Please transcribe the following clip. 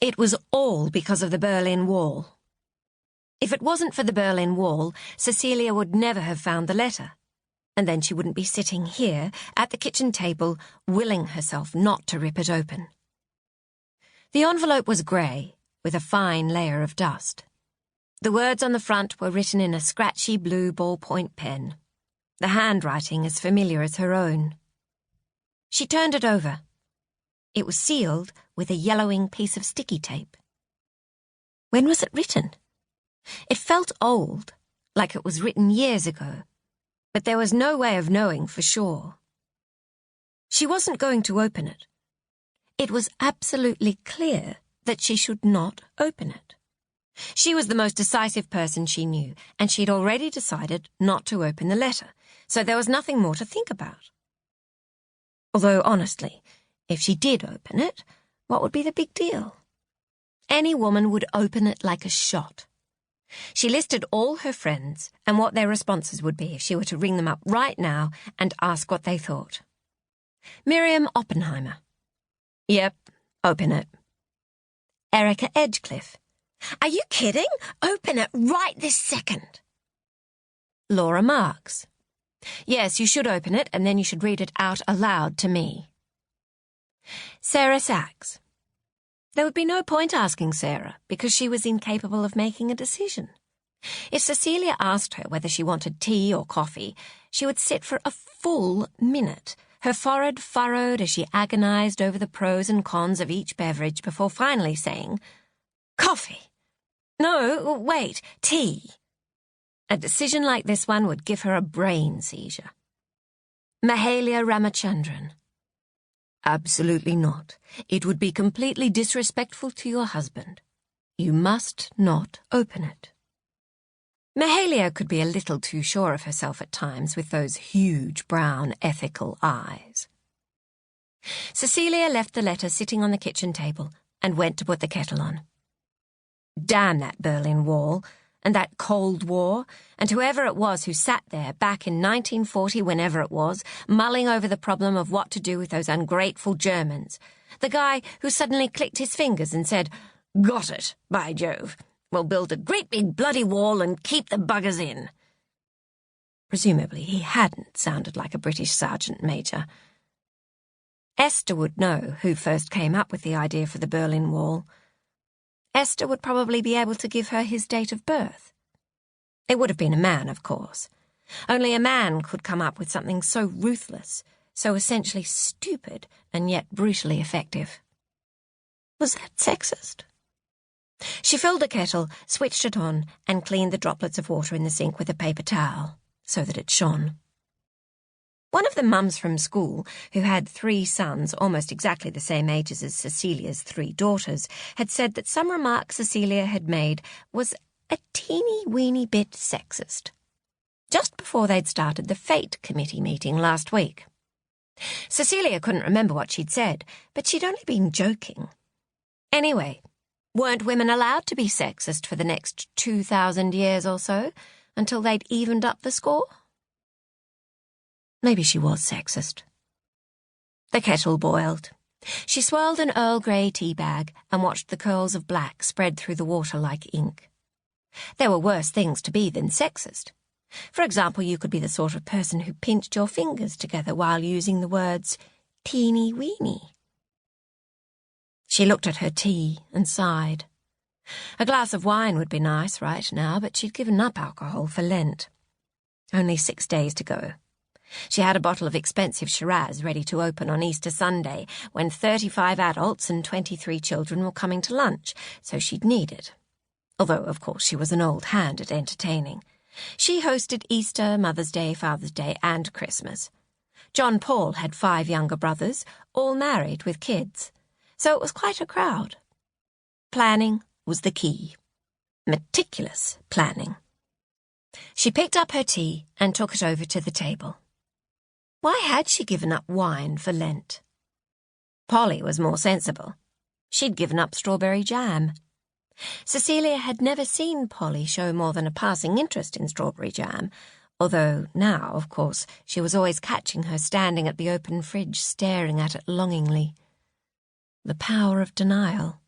It was all because of the Berlin Wall. If it wasn't for the Berlin Wall, Cecilia would never have found the letter, and then she wouldn't be sitting here at the kitchen table, willing herself not to rip it open. The envelope was grey, with a fine layer of dust. The words on the front were written in a scratchy blue ballpoint pen, the handwriting as familiar as her own. She turned it over. It was sealed with a yellowing piece of sticky tape. When was it written? It felt old, like it was written years ago, but there was no way of knowing for sure. She wasn't going to open it. It was absolutely clear that she should not open it. She was the most decisive person she knew, and she'd already decided not to open the letter, so there was nothing more to think about. Although, honestly, if she did open it, what would be the big deal? Any woman would open it like a shot. She listed all her friends and what their responses would be if she were to ring them up right now and ask what they thought. Miriam Oppenheimer. Yep, open it. Erica Edgecliffe. Are you kidding? Open it right this second. Laura Marks. Yes, you should open it, and then you should read it out aloud to me. Sarah Sachs. There would be no point asking Sarah, because she was incapable of making a decision. If Cecilia asked her whether she wanted tea or coffee, she would sit for a full minute, her forehead furrowed as she agonized over the pros and cons of each beverage before finally saying, "Coffee. No, wait, tea." A decision like this one would give her a brain seizure. Mahalia Ramachandran. Absolutely not. It would be completely disrespectful to your husband. You must not open it. Mahalia could be a little too sure of herself at times with those huge brown ethical eyes. Cecilia left the letter sitting on the kitchen table and went to put the kettle on. Damn that Berlin Wall, and that Cold War, and whoever it was who sat there back in 1940, whenever it was, mulling over the problem of what to do with those ungrateful Germans. The guy who suddenly clicked his fingers and said, "Got it, by Jove. We'll build a great big bloody wall and keep the buggers in." Presumably he hadn't sounded like a British sergeant major. Esther would know who first came up with the idea for the Berlin Wall. Esther would probably be able to give her his date of birth. It would have been a man, of course. Only a man could come up with something so ruthless, so essentially stupid, and yet brutally effective. Was that sexist? She filled the kettle, switched it on, and cleaned the droplets of water in the sink with a paper towel, so that it shone. One of the mums from school, who had 3 sons almost exactly the same ages as Cecilia's 3 daughters, had said that some remark Cecilia had made was a teeny-weeny bit sexist, just before they'd started the Fate Committee meeting last week. Cecilia couldn't remember what she'd said, but she'd only been joking. Anyway, weren't women allowed to be sexist for the next 2,000 years or so, until they'd evened up the score? Maybe she was sexist. The kettle boiled. She swirled an Earl Grey tea bag and watched the curls of black spread through the water like ink. There were worse things to be than sexist. For example, you could be the sort of person who pinched your fingers together while using the words teeny-weeny. She looked at her tea and sighed. A glass of wine would be nice right now, but she'd given up alcohol for Lent. Only 6 days to go. She had a bottle of expensive Shiraz ready to open on Easter Sunday, when 35 adults and 23 children were coming to lunch, so she'd need it. Although, of course, she was an old hand at entertaining. She hosted Easter, Mother's Day, Father's Day, and Christmas. John Paul had 5 younger brothers, all married with kids, so it was quite a crowd. Planning was the key. Meticulous planning. She picked up her tea and took it over to the table. Why had she given up wine for Lent? Polly was more sensible. She'd given up strawberry jam. Cecilia had never seen Polly show more than a passing interest in strawberry jam, although now, of course, she was always catching her standing at the open fridge staring at it longingly. The power of denial.